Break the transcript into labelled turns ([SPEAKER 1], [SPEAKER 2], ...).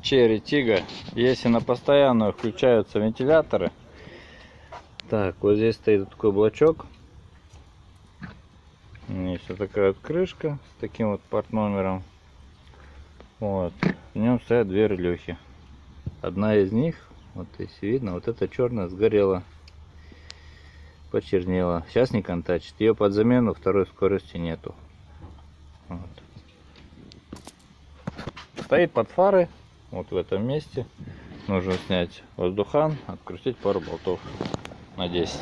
[SPEAKER 1] Cherry Tiggo. Если на постоянную включаются вентиляторы. Так, вот здесь стоит такой блочок. Есть вот такая вот крышка с таким вот порт-номером. Вот. В нем стоят две релехи. Одна из них, вот если видно, вот эта черная сгорела. Почернела. Сейчас не контачит. Ее под замену второй скорости нету. Вот. Стоит под фары. Вот в этом месте. Нужно снять воздухан, открутить пару болтов на 10.